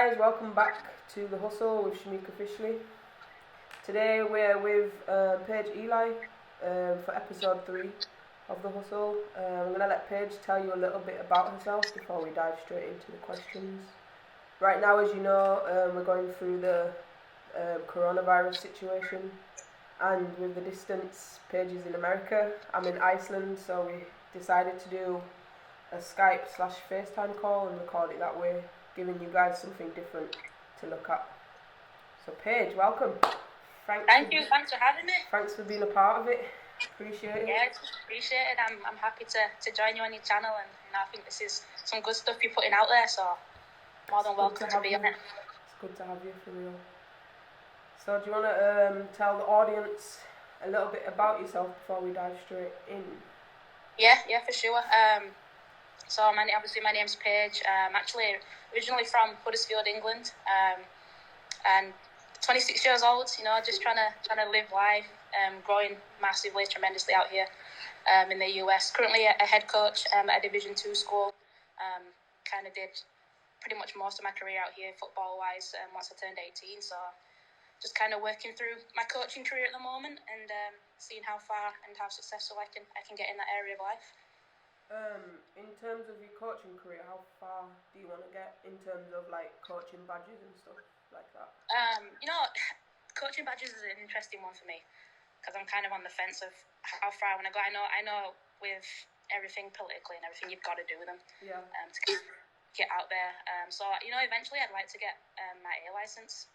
guys, welcome back to The Hustle with Shameeka Fishley. Today we're with Paige Eli for episode 3 of The Hustle. I'm going to let Paige tell you a little bit about herself before we dive straight into the questions. Right now, as you know, we're going through the coronavirus situation, and with the distance, Paige is in America, I'm in Iceland, so we decided to do a Skype/FaceTime call and record it that way, giving you guys something different to look at. So Paige, welcome. Thank you. Thanks for having me. Thanks for being a part of it. Appreciate it. Yeah, appreciate it. I'm happy to join you on your channel, and I think this is some good stuff you're putting out there. So more than welcome to be on it. It's good to have you, for real. So do you want to tell the audience a little bit about yourself before we dive straight in? Yeah, for sure. So my name's Paige. I'm actually originally from Huddersfield, England, and 26 years old. You know, just trying to live life, growing massively, tremendously out here in the US. Currently a head coach at a Division 2 school. Kind of did pretty much most of my career out here, football-wise, once I turned 18. So just kind of working through my coaching career at the moment, and seeing how far and how successful I can get in that area of life. In terms of your coaching career, how far do you want to get in terms of like coaching badges and stuff like that? You know, coaching badges is an interesting one for me, because I'm kind of on the fence of how far I want to go. I know with everything politically and everything, you've got to do them. Yeah. To get out there. So you know, eventually I'd like to get my A license.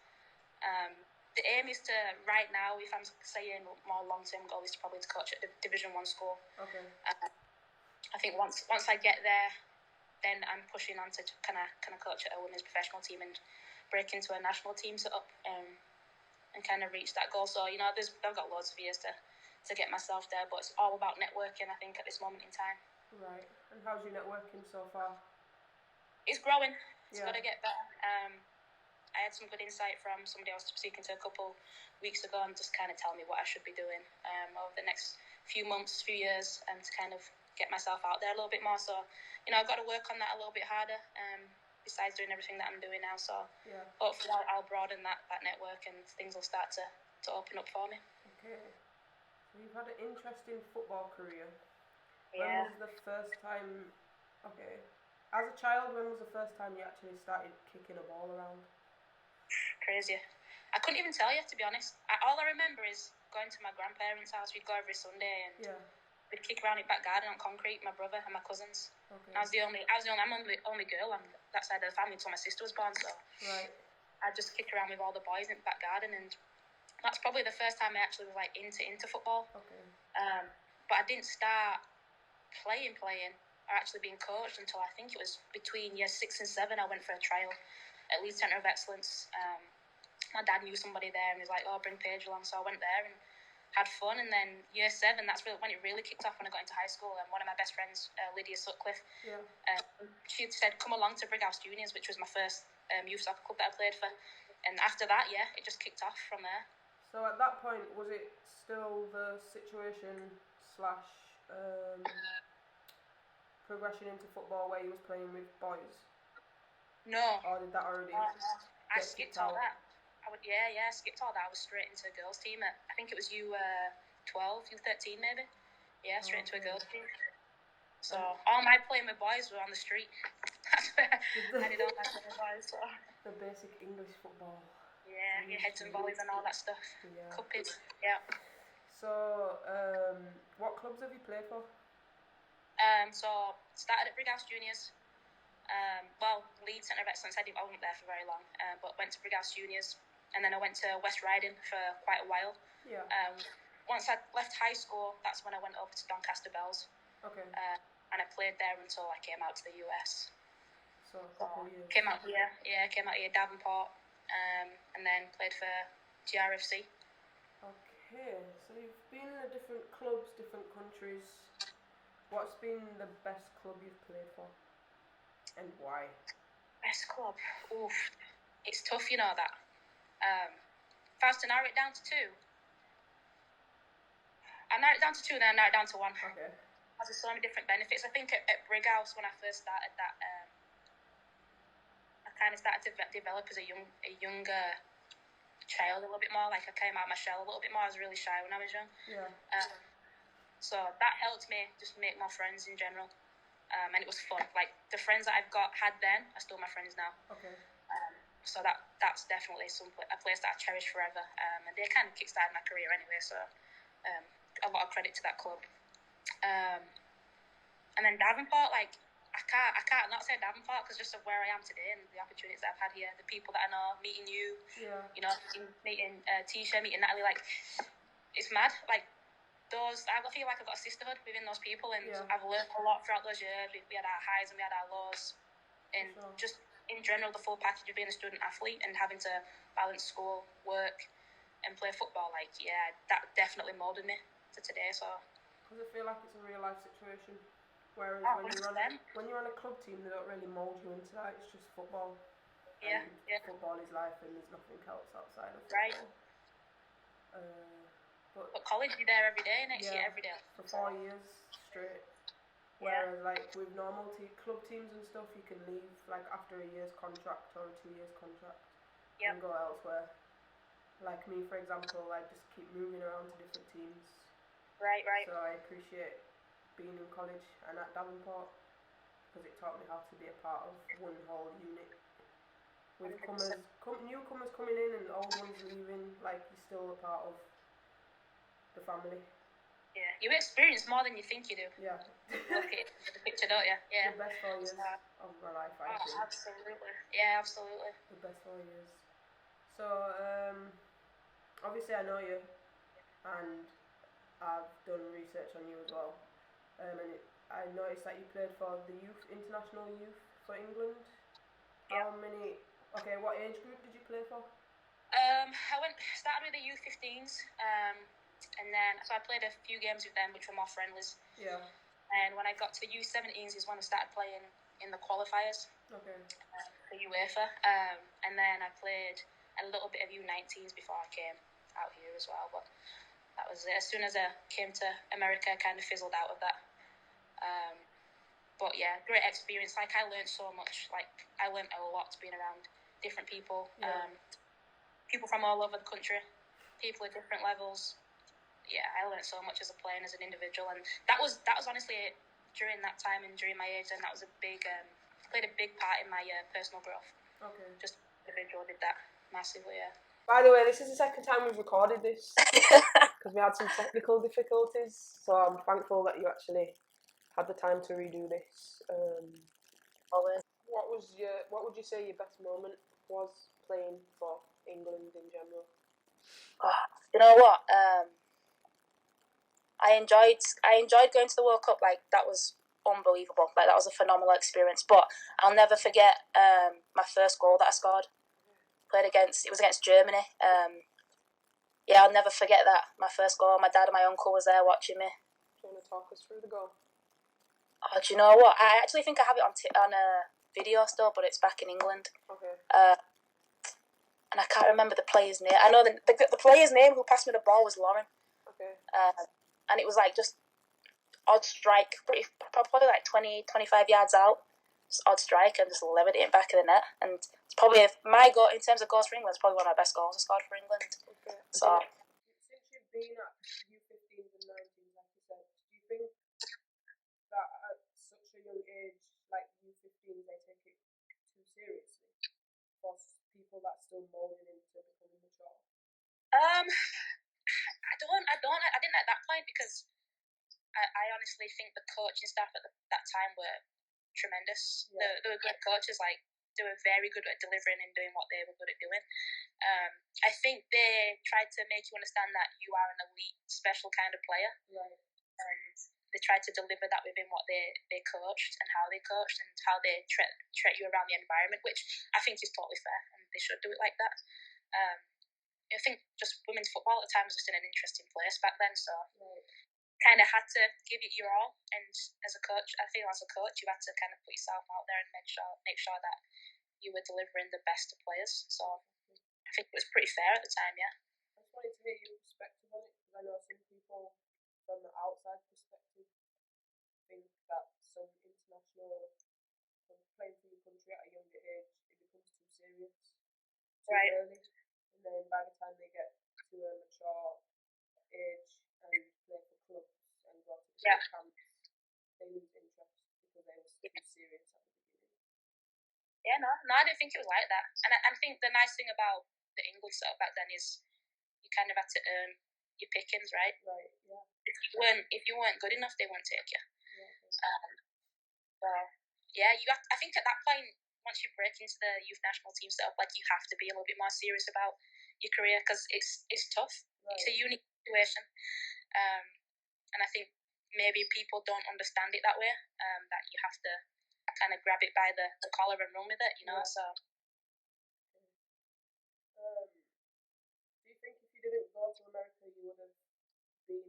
The aim is to, right now, if I'm saying more long-term goal, is probably to coach at the Division 1 school. Okay. I think once I get there, then I'm pushing on to kind of coach at a women's professional team and break into a national team setup, and kind of reach that goal. So you know, I've got loads of years to get myself there, but it's all about networking, I think, at this moment in time. Right. And how's your networking so far? It's growing. It's got to get better. I had some good insight from somebody I was speaking to a couple weeks ago, and just kind of tell me what I should be doing over the next few months, few years, to kind of get myself out there a little bit more. So, you know, I've got to work on that a little bit harder, besides doing everything that I'm doing now. So hopefully I'll broaden that network, and things will start to open up for me. Okay. So you've had an interesting football career. Yeah. When was the first time... Okay. As a child, when was the first time you actually started kicking a ball around? Crazy. I couldn't even tell you, to be honest. All I remember is going to my grandparents' house. We'd go every Sunday, and we'd kick around in back garden on concrete, my brother and my cousins. Okay. I'm the only girl on that side of the family until my sister was born, so right. I just kicked around with all the boys in the back garden, and that's probably the first time I actually was like into football. Okay. But I didn't start playing or actually being coached until I think it was between year 6 and 7. I went for a trial at Leeds Centre of Excellence. My dad knew somebody there, and he was like, "Oh, bring Paige along." So I went there and had fun, and then year 7, that's really when it really kicked off, when I got into high school. And one of my best friends, Lydia Sutcliffe, she said, "Come along to Brighouse Juniors," which was my first youth soccer club that I played for. And after that, it just kicked off from there. So at that point, was it still the situation / progression into football where you was playing with boys? No. Or did that already I skipped all that. I skipped all that. I was straight into a girls' team at, I think it was U12, U13 maybe. Yeah, straight into a girls' team. So all my playing with boys were on the street. That's where I did all my playing with boys. So. The basic English football. Yeah, your heads and volleys and all that stuff. Yeah. Cuppies, yeah. So, what clubs have you played for? So started at Brighouse Juniors. Leeds Centre of Excellence. I wasn't there for very long, but went to Brighouse Juniors, and then I went to West Riding for quite a while. Yeah. Once I left high school, that's when I went over to Doncaster Bells. Okay. And I played there until I came out to the US. So a couple years. Came out here, Davenport, and then played for GRFC. Okay, so you've been in different clubs, different countries. What's been the best club you've played for? And why? Best club? Oof. It's tough, you know that. If I was to narrow it down to 2, I narrowed it down to 2, then I narrowed it down to 1. Okay. There's so many different benefits. I think at Brighouse, when I first started that, I kind of started to develop as a younger child a little bit more. Like I came out of my shell a little bit more. I was really shy when I was young. Yeah. So that helped me just make more friends in general. And it was fun. Like the friends that I've had then are still my friends now. Okay. So that's definitely a place that I cherish forever. And they kind of kickstarted my career anyway. So a lot of credit to that club. And then Davenport, like I can't not say Davenport because just of where I am today and the opportunities that I've had here, the people that I know, meeting you, you know, meeting Tisha, meeting Natalie, like it's mad. Like those, I feel like I've got a sisterhood within those people, and I've learned a lot throughout those years. We had our highs and we had our lows, and just in general, the full package of being a student athlete and having to balance school, work, and play football. Like that definitely molded me to today. So. Because I feel like it's a real life situation. Whereas when you're on a club team, they don't really mould you into that. It's just football. Yeah. Football is life, and there's nothing else outside of football. Right. But college, you're there every day, next year, every day. For 4 years straight. Whereas like with normal club teams and stuff, you can leave like after a year's contract or a 2 years contract and go elsewhere. Like me, for example, I just keep moving around to different teams. Right. So I appreciate being in college and at Davenport because it taught me how to be a part of one whole unit. With newcomers coming in and old ones leaving, like you're still a part of the family. Yeah, you experience more than you think you do. Yeah. Okay, the picture, don't you? Yeah. The best 4 years of my life, I think. Absolutely. Yeah, absolutely. The best 4 years. So, obviously I know you, and I've done research on you as well. I noticed that you played for the international youth for England. How many? Okay, what age group did you play for? I started with the U15s, and then so I played a few games with them, which were more friendlies. Yeah. And when I got to the U17s is when I started playing in the qualifiers. Okay. For UEFA, and then I played a little bit of U19s before I came out here as well. But that was it. As soon as I came to America, I kind of fizzled out of that. But yeah, great experience. Like I learned so much. Like I learned a lot being around different people, people from all over the country, people at different levels. Yeah, I learned so much as a player and as an individual, and that was honestly during that time and during my age, and that was a big played a big part in my personal growth. Okay. Just individual did that massively. Yeah. By the way, this is the second time we've recorded this because we had some technical difficulties. So I'm thankful that you actually had the time to redo this. What would you say your best moment was playing for England in general? You know what? I enjoyed going to the World Cup. Like that was unbelievable. Like that was a phenomenal experience. But I'll never forget my first goal that I scored. It was against Germany. I'll never forget that. My first goal. My dad and my uncle was there watching me. Do you want to talk us through the goal? Oh, do you know what? I actually think I have it on a video still, but it's back in England. Okay. And I can't remember the player's name. I know the player's name who passed me the ball was Lauren. Okay. And it was like just odd strike, probably like 20, 25 yards out. Just odd strike and just levered it back of the net. And it's probably my goal in terms of goals for England. It's probably one of my best goals I scored for England. Okay. So since you've been at U15s and 19s, like you said, do you think that at such a young age, like U15s, they take it too seriously for people that still molding into becoming mature? I didn't at that point because I honestly think the coaching staff at that time were tremendous. Yeah. They were good coaches. Like they were very good at delivering and doing what they were good at doing. I think they tried to make you understand that you are an elite, special kind of player. Right. And they tried to deliver that within what they coached and how they coached and how they treat you around the environment, which I think is totally fair and they should do it like that. I think just women's football at the time was just in an interesting place back then, so kind of had to give it your all. And as a coach, I feel as a coach, you had to kind of put yourself out there and make sure that you were delivering the best to players. So I think it was pretty fair at the time, yeah. I just wanted to hear your perspective on it because I know some people from the outside perspective think that some international playing for your country at a younger age, it becomes serious too early, and then by the time they get to a mature age and play for clubs and go to different camps, they lose interest because they were too serious at the beginning. Yeah, no, I don't think it was like that. And I think the nice thing about the England setup back then is you kind of had to earn your pickings, right? Right, yeah. If you weren't good enough, they wouldn't take you. Yeah, So yeah, I think at that point, once you break into the youth national team setup, like you have to be a little bit more serious about your career because it's tough. Right. It's a unique situation, and I think maybe people don't understand it that way. That you have to kind of grab it by the collar and run with it, you know. Yeah. So. Do you think if you didn't go to America, you would have been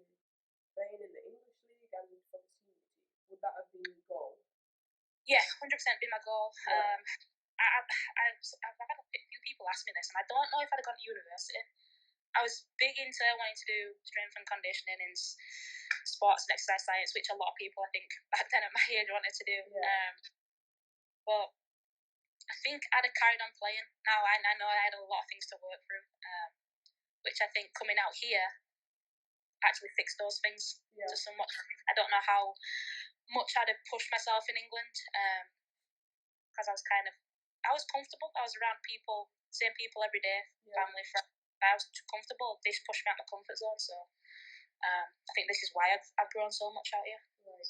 playing in the English league and for the senior team? Would that have been your goal? Yeah, 100% been my goal. Yeah. I've had a few people ask me this, and I don't know if I'd have gone to university. I was big into wanting to do strength and conditioning in sports and exercise science, which a lot of people, I think, back then at my age wanted to do. Yeah. But I think I'd have carried on playing. Now, I know I had a lot of things to work through, which I think coming out here actually fixed those things to somewhat. I don't know how much I'd have pushed myself in England because I was comfortable. I was around people, same people every day, family, friends. I was too comfortable. This pushed me out my comfort zone. So I think this is why I've grown so much out here. Right.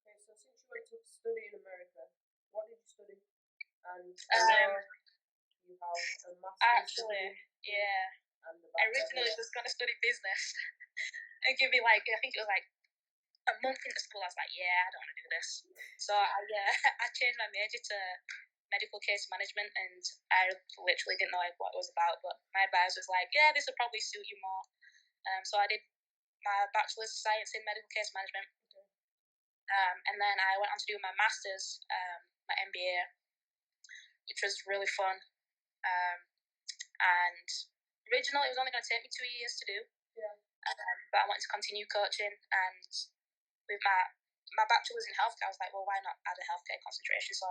Okay, so since you went to study in America, what did you study? And you have a master's degree. Yeah. I originally was going to study business and give me I think it was a month into school. I was like, yeah, I don't want to do this. So I changed my major to medical case management, and I literally didn't know what it was about, but my advisor was like, yeah, this will probably suit you more. So I did my bachelor's of science in medical case management, and then I went on to do my master's, my MBA, which was really fun. And originally it was only going to take me 2 years to do, but I wanted to continue coaching, and with my bachelor's in healthcare, I was like, well, why not add a healthcare concentration? So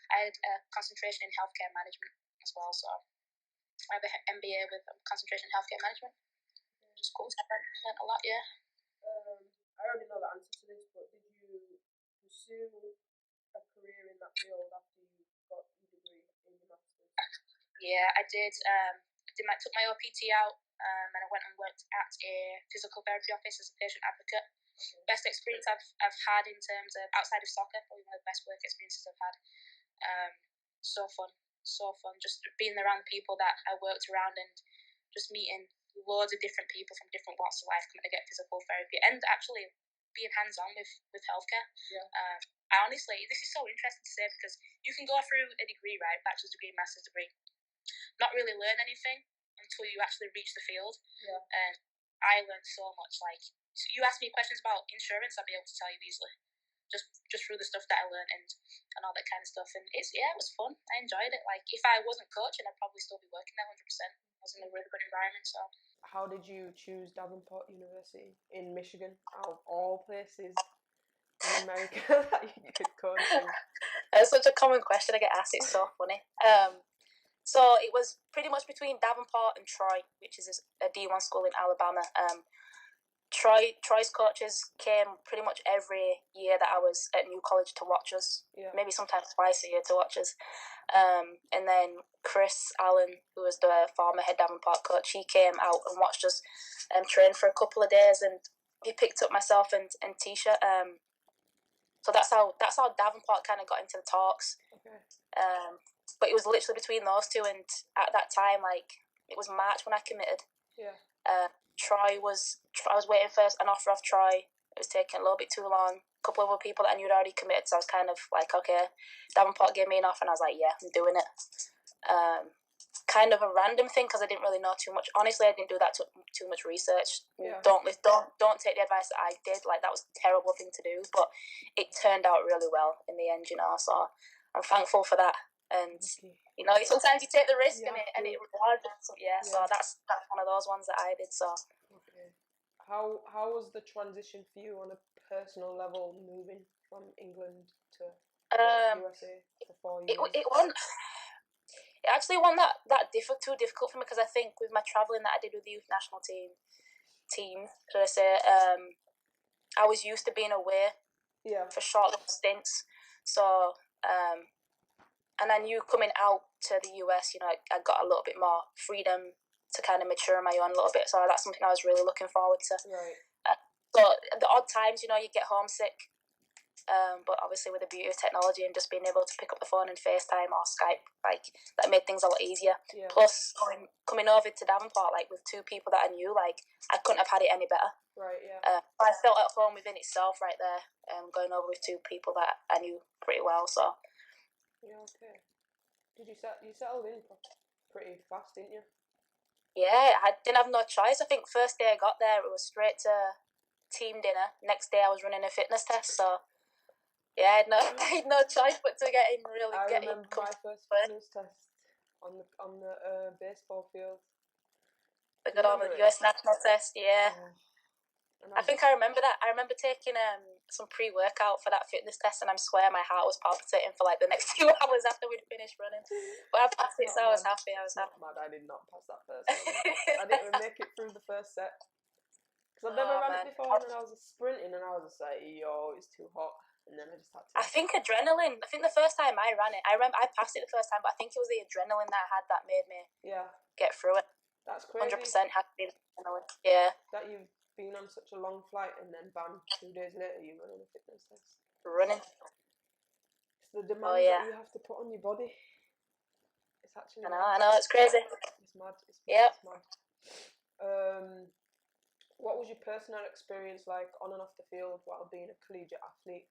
I had a concentration in healthcare management as well. So I have an MBA with concentration in healthcare management, which is cool. I learned a lot, yeah. I already know the answer to this, but did you pursue a career in that field after you got your degree in your master's? Yeah, I did. Took my OPT out, and I went and worked at a physical therapy office as a patient advocate. Okay. Best experience I've had in terms of outside of soccer, probably one of the best work experiences I've had. So fun. Just being around people that I worked around and just meeting loads of different people from different walks of life coming to get physical therapy and actually being hands-on with healthcare. Yeah. I honestly, this is so interesting to say because you can go through a degree, right, bachelor's degree, master's degree, not really learn anything until you actually reach the field. Yeah. And I learned so much. You ask me questions about insurance, I'll be able to tell you easily. Just through the stuff that I learned and all that kind of stuff. And it was fun. I enjoyed it. If I wasn't coaching, I'd probably still be working there 100%. I was in a really good environment. So. How did you choose Davenport University in Michigan, out of all places in America that you could go to? That's such a common question I get asked. It's so funny. So it was pretty much between Davenport and Troy, which is a D1 school in Alabama. Troy's coaches came pretty much every year that I was at New College to watch us. Yeah. Maybe sometimes twice a year to watch us. And then Chris Allen, who was the former head Davenport coach, he came out and watched us train for a couple of days, and he picked up myself and Tisha. So that's how Davenport kind of got into the talks. Okay. But it was literally between those two, and at that time, it was March when I committed. Yeah. I was waiting for an offer off Troy. It was taking a little bit too long. A couple of other people that I knew had already committed, so I was kind of like, okay. Davenport gave me an offer, and I was like, yeah, I'm doing it. Kind of a random thing because I didn't really know too much. Honestly, I didn't do that too much research. Yeah. Don't take the advice that I did. That was a terrible thing to do, but it turned out really well in the end, So I'm thankful for that. And sometimes you take the risk and it rewards. So so that's one of those ones that I did. So okay, how was the transition for you on a personal level, moving from England to USA for 4 years? it actually wasn't too difficult for me, because I think with my travelling that I did with the youth national team, should I say, I was used to being away for short little stints. So, and I knew coming out to the US, you know, I got a little bit more freedom to kind of mature on my own a little bit. So that's something I was really looking forward to. Right. So the odd times, you know, you get homesick. But obviously with the beauty of technology and just being able to pick up the phone and FaceTime or Skype, like, that made things a lot easier. Yeah. Plus, coming over to Davenport, like, with two people that I knew, like, I couldn't have had it any better. Right, yeah. I felt at home within itself right there, going over with two people that I knew pretty well, so. Yeah, okay. Did you settled in pretty fast, didn't you? Yeah, I didn't have no choice. I think first day I got there, it was straight to team dinner. Next day I was running a fitness test, so yeah, I had no choice but to get in. I remember my first fitness test on the baseball field. The good old US national test, yeah. Oh. I think I remember that. I remember taking some pre-workout for that fitness test, and I swear my heart was palpitating for like the next 2 hours after we'd finished running. But I passed it, so I was happy. I mad. I did not pass that first one. I didn't even make it through the first set. Because I've never run it before, and then I was sprinting, and I was just like, yo, it's too hot. And then I just had to... I think adrenaline. I think the first time I ran it, I remember I passed it the first time, but I think it was the adrenaline that I had that made me get through it. That's crazy. 100% had to be the adrenaline. Yeah. That you've been on such a long flight, and then bam, 2 days later you're running a fitness test. Running. It's the demands that you have to put on your body. It's actually... I know, it's crazy. It's mad. It's mad. What was your personal experience like on and off the field while being a collegiate athlete?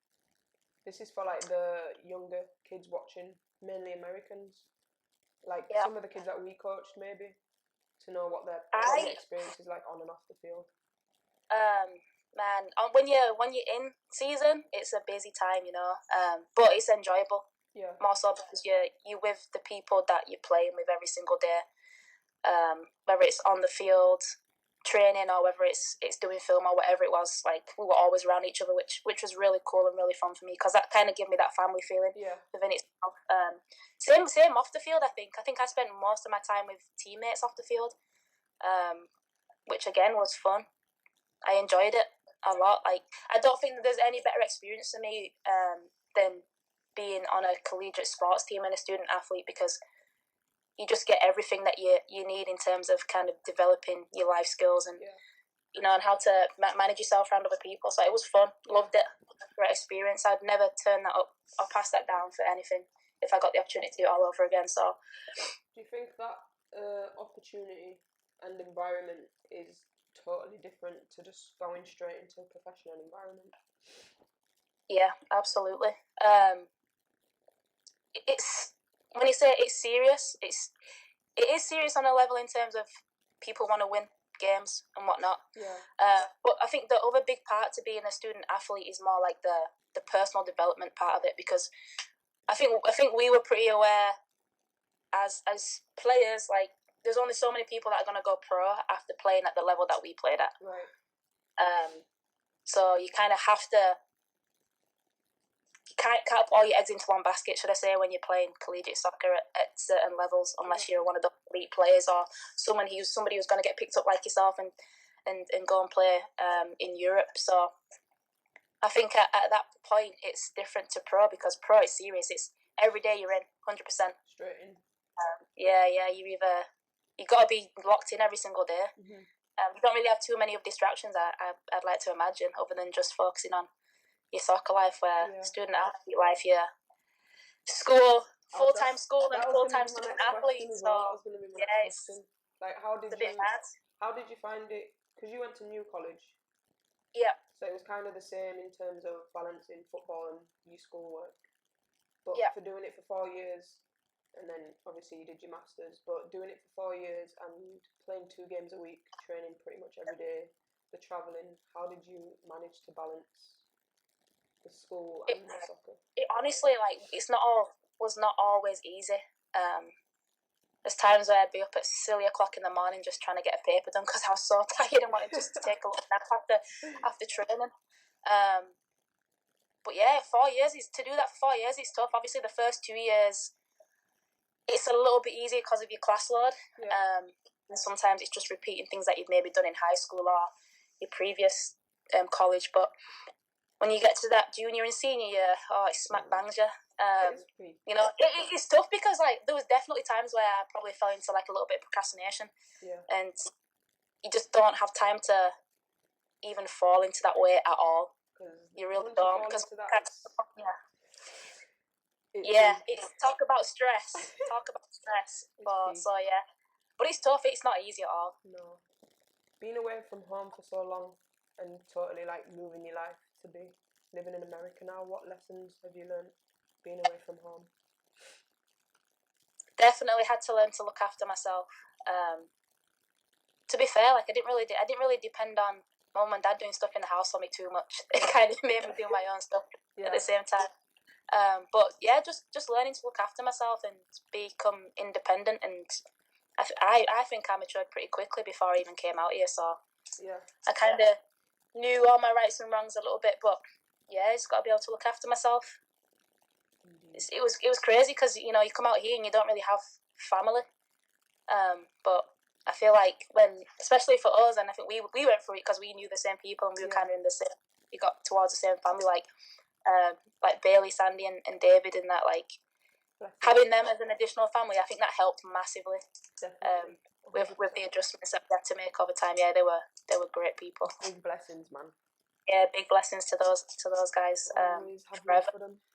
This is for like the younger kids watching, mainly Americans. Like some of the kids that we coached, maybe, to know what their experience is like on and off the field. Man, when you're in season, it's a busy time, you know. But it's enjoyable. Yeah. More so because you're with the people that you're playing with every single day. Whether it's on the field, training, or whether it's doing film or whatever it was, like, we were always around each other, which was really cool and really fun for me, because that kind of gave me that family feeling within itself. Same off the field. I think I spent most of my time with teammates off the field, which again was fun. I enjoyed it a lot. Like, I don't think there's any better experience for me than being on a collegiate sports team and a student athlete, because you just get everything that you need in terms of kind of developing your life skills and you know, and how to manage yourself around other people. So it was fun. Loved it. Great experience. I'd never turn that up or pass that down for anything if I got the opportunity to do it all over again. So, do you think that opportunity and environment is totally different to just going straight into a professional environment? Yeah, absolutely. It's, when you say it's serious, it is serious on a level in terms of people want to win games and whatnot. Yeah. But I think the other big part to being a student athlete is more like the personal development part of it, because I think we were pretty aware as players, like, there's only so many people that are going to go pro after playing at the level that we played at. Right. So you kind of have to... You can't put all your eggs into one basket, should I say, when you're playing collegiate soccer at certain levels, unless you're one of the elite players or somebody who's going to get picked up like yourself and go and play in Europe. So I think at that point it's different to pro, because pro is serious. It's every day you're in, 100%. Straight in. You got to be locked in every single day. Mm-hmm. You don't really have too many of distractions, I'd like to imagine, other than just focusing on your soccer life, where student athlete life, school, full-time school and full-time student athlete. So it's like, how did you find it? Because you went to New College. Yeah. So it was kind of the same in terms of balancing football and your schoolwork. But for doing it for 4 years, and then obviously you did your masters, but doing it for 4 years and playing 2 games a week, training pretty much every day, the travelling, how did you manage to balance the school and the soccer? It honestly, like, was not always easy. There's times where I'd be up at silly o'clock in the morning just trying to get a paper done because I was so tired and wanted just to take a little nap after training. But yeah, 4 years to do that for 4 years is tough. Obviously, the first 2 years it's a little bit easier because of your class load. Yeah. And sometimes it's just repeating things that you've maybe done in high school or your previous college. But when you get to that junior and senior year, it smack bangs you. It's tough because like there was definitely times where I probably fell into like a little bit of procrastination. Yeah. And you just don't have time to even fall into that way at all. You really don't. Because it's talk about stress. But it's tough. It's not easy at all. No. Being away from home for so long and totally like moving your life to be living in America now, what lessons have you learned being away from home? Definitely had to learn to look after myself. To be fair, like I didn't really depend on mum and dad doing stuff in the house for me too much. It kind of made me do my own stuff at the same time. But yeah, just learning to look after myself and become independent. And I think I matured pretty quickly before I even came out here. So I kind of knew all my rights and wrongs a little bit. But yeah, I just got to be able to look after myself. It was crazy because you come out here and you don't really have family. But I feel like especially for us, and I think we went through it because we knew the same people and we were kind of in the same. We got towards the same family, like Bailey, Sandy, and David, and that like having them as an additional family. I think that helped massively. With the adjustments that we had to make over time. Yeah, they were great people. Big blessings, man. Yeah, big blessings to those guys. Forever. For them.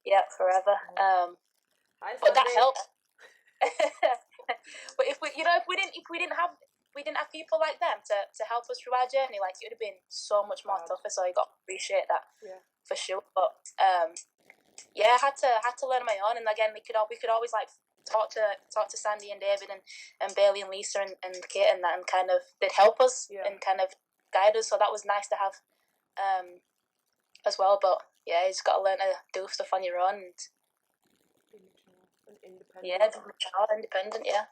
Yeah, forever. But that helped. But if we didn't have people like them to help us through our journey, like it would have been so much more tougher. So you got to appreciate that for sure. But I had to learn on my own. And again, we could always like talk to Sandy and David and Bailey and Lisa and Kate and that, and kind of they'd help us and kind of guide us. So that was nice to have as well. But yeah, you just got to learn to do stuff on your own. And independent. Yeah, independent. Yeah.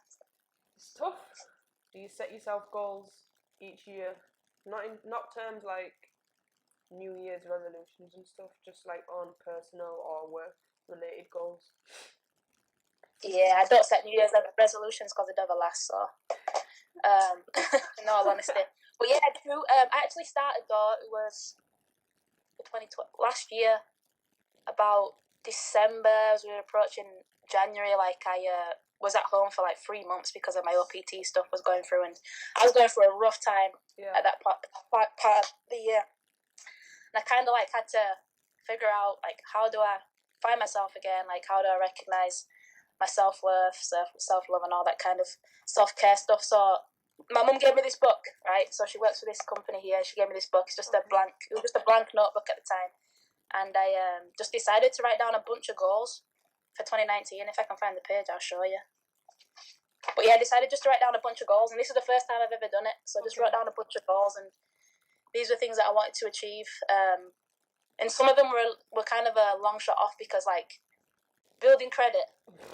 It's tough. Do you set yourself goals each year? Not terms like New Year's resolutions and stuff, just like on personal or work related goals. Yeah, I don't set New Year's resolutions because they never last. So, in all honesty, but yeah, I do. I actually started though. It was 2020 last year, about December as we were approaching January. Like I was at home for like 3 months because of my OPT stuff was going through, and I was going through a rough time at that part of the year. And I kind of like had to figure out like how do I find myself again? Like how do I recognize my self-worth, self-love, and all that kind of self-care stuff. So my mum gave me this book, right? So she works for this company here. She gave me this book. It was just a blank notebook at the time, and I just decided to write down a bunch of goals for 2019. If I can find the page, I'll show you. But yeah, I decided just to write down a bunch of goals, and this is the first time I've ever done it. So I just wrote down a bunch of goals, and these were things that I wanted to achieve. And some of them were kind of a long shot off because like building credit,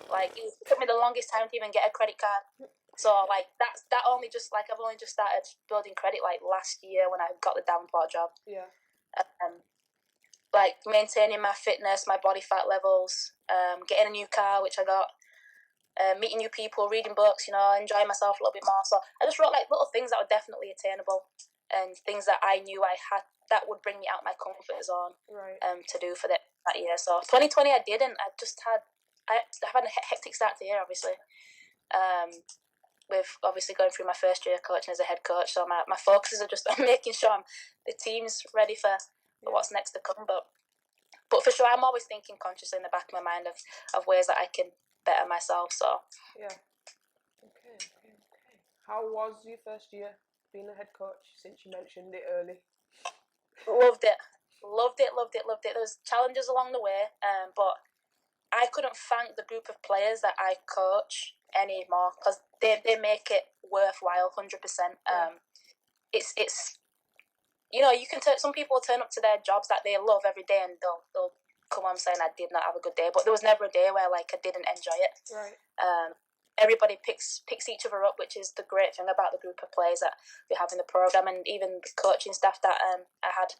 like it took me the longest time to even get a credit card. So like I've only just started building credit like last year when I got the Davenport job. Yeah. Like maintaining my fitness, my body fat levels, getting a new car, which I got, meeting new people, reading books, enjoying myself a little bit more. So I just wrote like little things that were definitely attainable and things that I knew I had that would bring me out my comfort zone, right. To do for that year. So 2020 I didn't. I had a hectic start to the year, obviously. With obviously going through my first year coaching as a head coach, so my focuses are just on making sure the team's ready for what's next to come. But for sure, I'm always thinking consciously in the back of my mind of ways that I can better myself. So yeah. Okay. How was your first year being a head coach? Since you mentioned it early. Loved it. There was challenges along the way, but I couldn't thank the group of players that I coach anymore because they make it worthwhile 100%. It's you can some people turn up to their jobs that they love every day and they'll come on saying I did not have a good day, but there was never a day where like I didn't enjoy it. Right. Everybody picks each other up, which is the great thing about the group of players that we have in the program, and even the coaching staff that I had.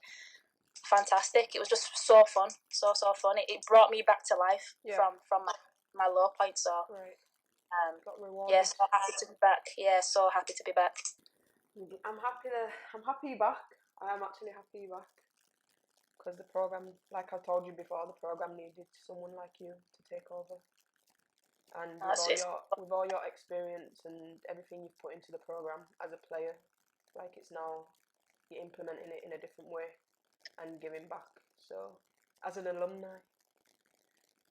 Fantastic! It was just so fun, so fun. It brought me back to life from my low point. So Right. Got yeah, rewarded. so happy to be back. Yeah, so happy to be back. I'm happy you're back. I am actually happy you're back. Because the program, like I told you before, the program needed someone like you to take over. And with all your experience and everything you've put into the program as a player, like it's now you're implementing it in a different way and giving back. So, as an alumni,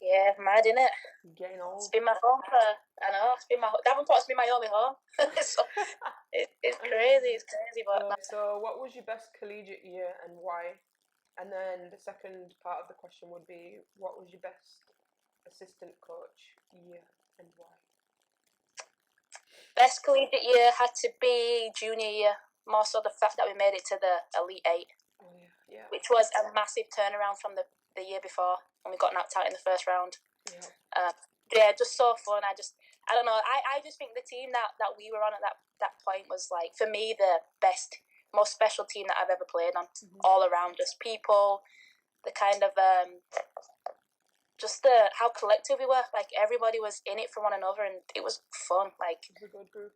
yeah, mad innit? Getting old. It's been my home it's been Davenport's been my only home. So it's crazy, but so what was your best collegiate year and why? And then the second part of the question would be, what was your best assistant coach year and why? best collegiate year had to be junior year. More so the fact that we made it to the Elite Eight. Oh yeah. Which was a massive turnaround from the year before when we got knocked out in the first round. Yeah. Just so fun. I don't know. I just think the team that we were on at that point was, like, for me, the best, most special team that I've ever played on. Mm-hmm. All around us, people, the kind of just how collective we were. Like, everybody was in it for one another, and it was fun. Like, it was a good group.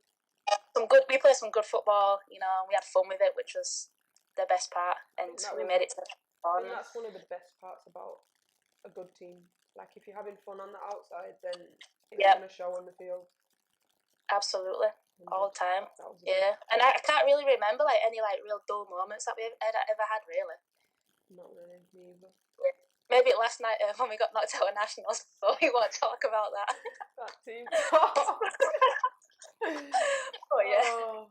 We played some good football. You know, we had fun with it, which was the best part, and we made it to the I think that's one of the best parts about a good team. Like, if you're having fun on the outside, then it's going to show on the field. Absolutely. 100%. All the time. Yeah. And I can't really remember, like, any, like, real dull moments that we've ever had, really. Not really, me either. Yeah. Maybe last night when we got knocked out of nationals, so we won't talk about that. That team. Oh yeah.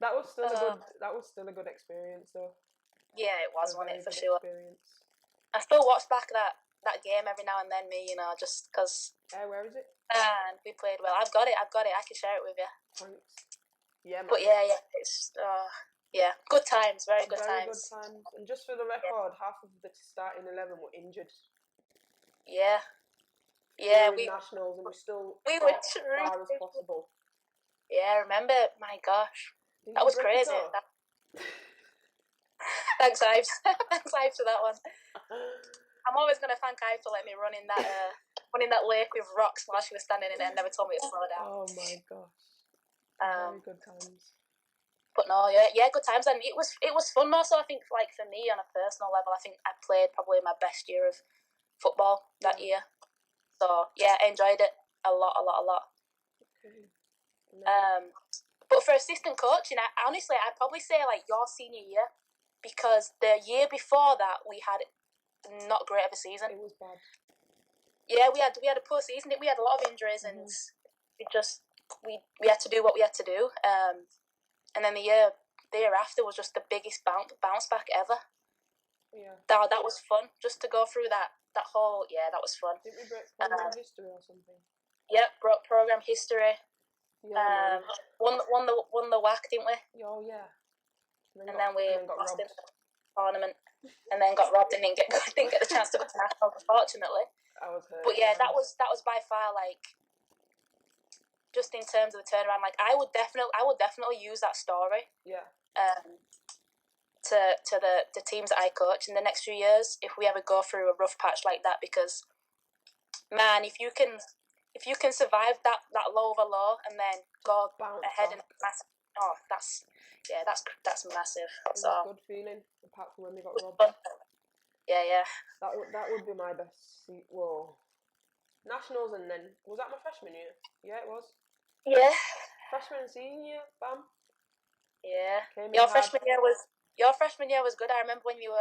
That was still a good experience, though. Yeah, it was, wasn't it, for sure. Experience. I still watch back that game every now and then, you know, just because. Where is it? And we played well. I've got it. I can share it with you. Thanks. Yeah, man. But yeah, it's good times, very good times. And just for the record, half of the starting 11 were injured. Yeah. We were nationals, and we were as far as possible. Yeah, I remember. My gosh, that was crazy. Thanks, Ives. Thanks, Ives, for that one. I'm always gonna thank Ives for letting me run in that lake with rocks while she was standing in it and never told me to slow down. Oh my gosh. Very good times. But no, yeah, good times, and it was fun. Also, I think, like, for me on a personal level, I think I played probably my best year of football that year. So yeah, I enjoyed it a lot. Okay. But for assistant coaching, I'd probably say, like, your senior year, because the year before that we had not great of a season. It was bad. Yeah, we had a poor season. We had a lot of injuries, and we had to do what we had to do. And then the year after was just the biggest bounce back ever. Yeah. That was fun, just to go through that whole. Yeah, that was fun. Did we break program history or something? Yep, broke program history. Yeah. Won the WAC, didn't we? Oh yeah. And then we lost in the tournament, and then got robbed and didn't get the chance to go to nationals, unfortunately. I was hurt. But yeah, that was by far, like, just in terms of the turnaround. Like, I would definitely use that story. Yeah. To the teams that I coach in the next few years, if we ever go through a rough patch like that, because, man, if you can survive that low of a low and then go ahead and that's massive. It was a good feeling, apart from when we got robbed. Yeah. That would be my best. Nationals, and then was that my freshman year? Yeah, it was. Yeah. Freshman and senior, bam. Yeah. Your freshman year was good. I remember when you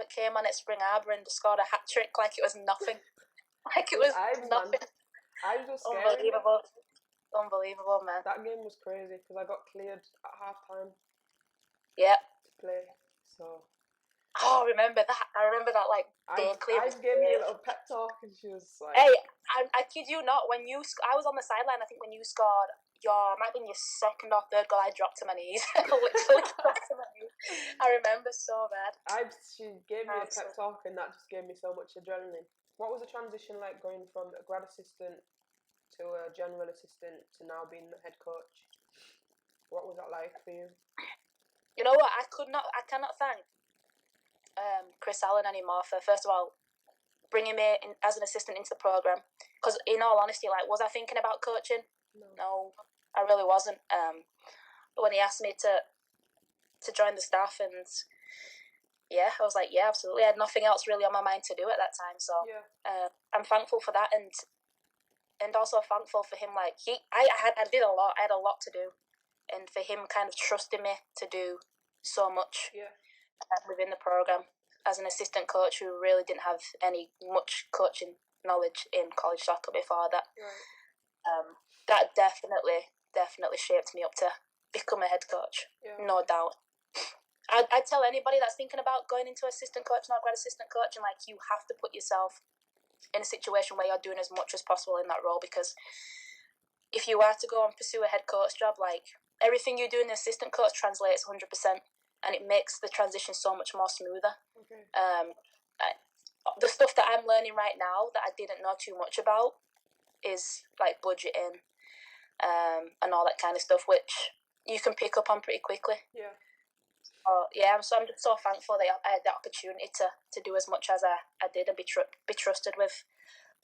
came on at Spring Arbor and scored a hat trick like it was nothing. Like it was nothing. I was just Unbelievable, man. That game was crazy because I got cleared at half time. Yeah. To play, so. Oh, I remember that. Like, I gave me a little pep talk, and she was like, "Hey, I kid you not. When I was on the sideline, I think when you scored might have been your second or third goal, I dropped to my knees. Literally dropped to my knees. I remember so bad. She gave me a pep talk, and that just gave me so much adrenaline. What was the transition like going from a grad assistant to a general assistant to now being the head coach? What was that like for you? You know what? I cannot thank Chris Allen anymore for, first of all, bringing me in as an assistant into the program, because in all honesty, like, was I thinking about coaching? No, I really wasn't. But when he asked me to join the staff, and I was like, yeah, absolutely. I had nothing else really on my mind to do at that time, so I'm thankful for that, and also thankful for him. Like, I did a lot. I had a lot to do, and for him kind of trusting me to do so much within the program as an assistant coach who really didn't have much coaching knowledge in college soccer before that. That definitely shaped me up to become a head coach, no doubt. I'd tell anybody that's thinking about going into assistant coach, not grad assistant coach, and like, you have to put yourself in a situation where you're doing as much as possible in that role, because if you are to go and pursue a head coach job, like, everything you do in the assistant coach translates 100%, and it makes the transition so much more smoother. The stuff that I'm learning right now that I didn't know too much about is like budgeting and all that kind of stuff, which you can pick up on pretty quickly. So I'm just so thankful that I had the opportunity to do as much as I did and be trusted with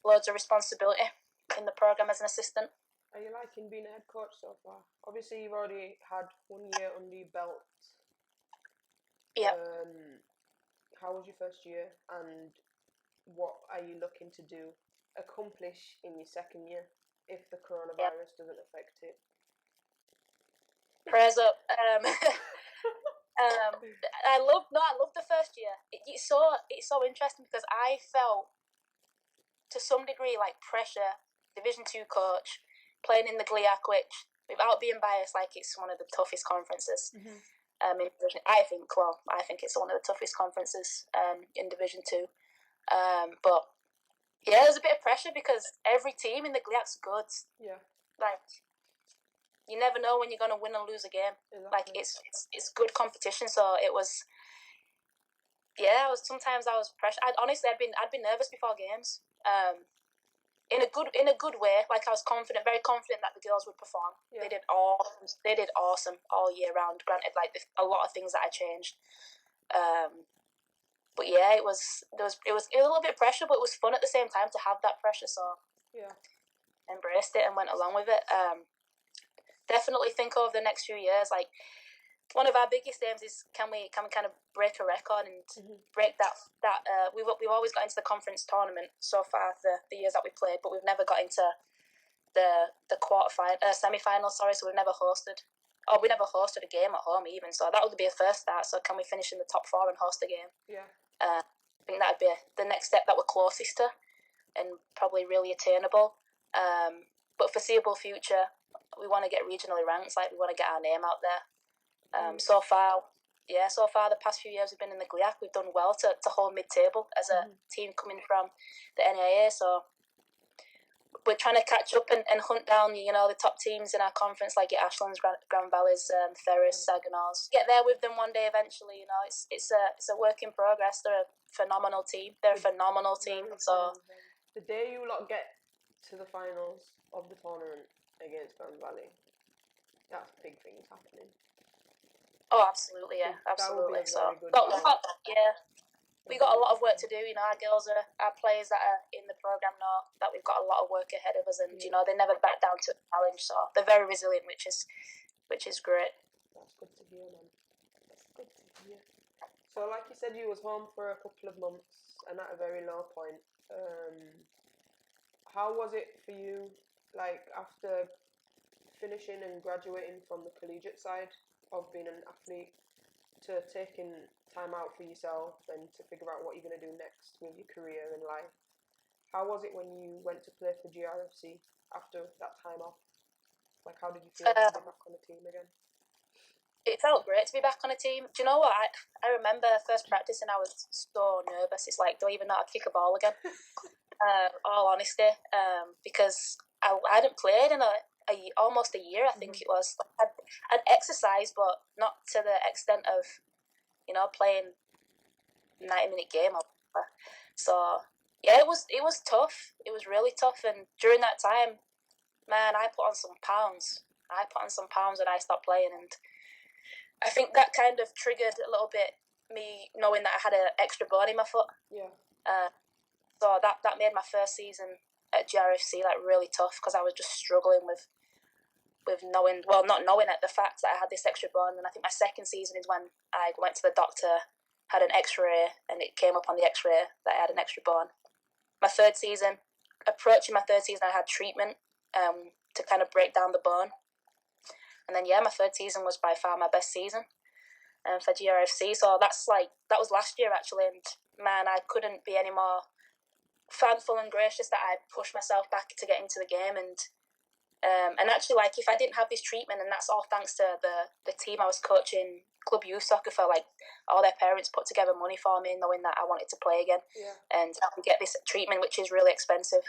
loads of responsibility in the program as an assistant. Are you liking being a head coach so far? Obviously, you've already had 1 year under your belt. Yeah. How was your first year, and what are you looking to accomplish in your second year if the coronavirus doesn't affect it? Prayers up. I love the first year. It's so interesting because I felt to some degree like pressure. Division 2 coach, playing in the GLIAC, which, without being biased, like, it's one of the toughest conferences. In Division, I think it's one of the toughest conferences in Division 2. But there's a bit of pressure because every team in the GLIAC's good. Like, you never know when you're gonna win or lose a game. Exactly. Like, it's good competition. So it was. I was pressured. I'd been nervous before games. In a good way. Like, I was very confident that the girls would perform. They did awesome all year round. Granted, like, a lot of things that I changed. But it was a little bit of pressure, but it was fun at the same time to have that pressure. So embraced it and went along with it. Definitely think over the next few years, like, one of our biggest aims is can we kind of break a record and break that we've always got into the conference tournament so far the years that we played, but we've never got into the semi-final. So we've never hosted a game at home even. So that would be a first start. So can we finish in the top 4 and host a game? I think that'd be the next step that we're closest to and probably really attainable. But foreseeable future, we want to get regionally ranked. Like, we want to get our name out there. So far the past few years we've been in the GLIAC, we've done well to hold mid-table as a team coming from the NAA. So we're trying to catch up and hunt down, the top teams in our conference, like your Ashlands, Grand Valleys, Ferris, Saginaws. Get there with them one day eventually. It's a work in progress. They're a phenomenal team. So the day you lot get to the finals of the tournament against Grand Valley, that's big things happening. Oh, absolutely, yeah, absolutely. So, we got a lot of work to do. Our girls our players that are in the program know that we've got a lot of work ahead of us, and they never back down to a challenge. So they're very resilient, which is great. That's good to hear, man. That's good to hear. So, like you said, you was home for a couple of months and at a very low point. How was it for you, like, after finishing and graduating from the collegiate side of being an athlete, to taking time out for yourself and to figure out what you're going to do next with your career and life? How was it when you went to play for GRFC after that time off? Like, how did you feel to be back on the team again? It felt great to be back on a team. Do you know what? I remember first practice and I was so nervous. It's like, do I even know how to kick a ball again? All honesty, because I hadn't played in almost a year, I think it was. I'd exercised, but not to the extent of, playing 90-minute game. So it was tough. It was really tough, and during that time, man, I put on some pounds. And I stopped playing, and I think that kind of triggered a little bit me knowing that I had an extra bone in my foot. Yeah. So that made my first season at GRFC, like really tough, because I was just struggling with knowing, well, not knowing at the fact that I had this extra bone. And I think my second season is when I went to the doctor, had an X-ray, and it came up on the X-ray that I had an extra bone. My third season, approaching my third season, I had treatment to kind of break down the bone. And then, my third season was by far my best season for GRFC. So that was last year, actually. And man, I couldn't be any more thankful and gracious that I pushed myself back to get into the game. And actually, like, if I didn't have this treatment, and that's all thanks to the team I was coaching, club youth soccer, for like all their parents put together money for me, knowing that I wanted to play again, and get this treatment, which is really expensive.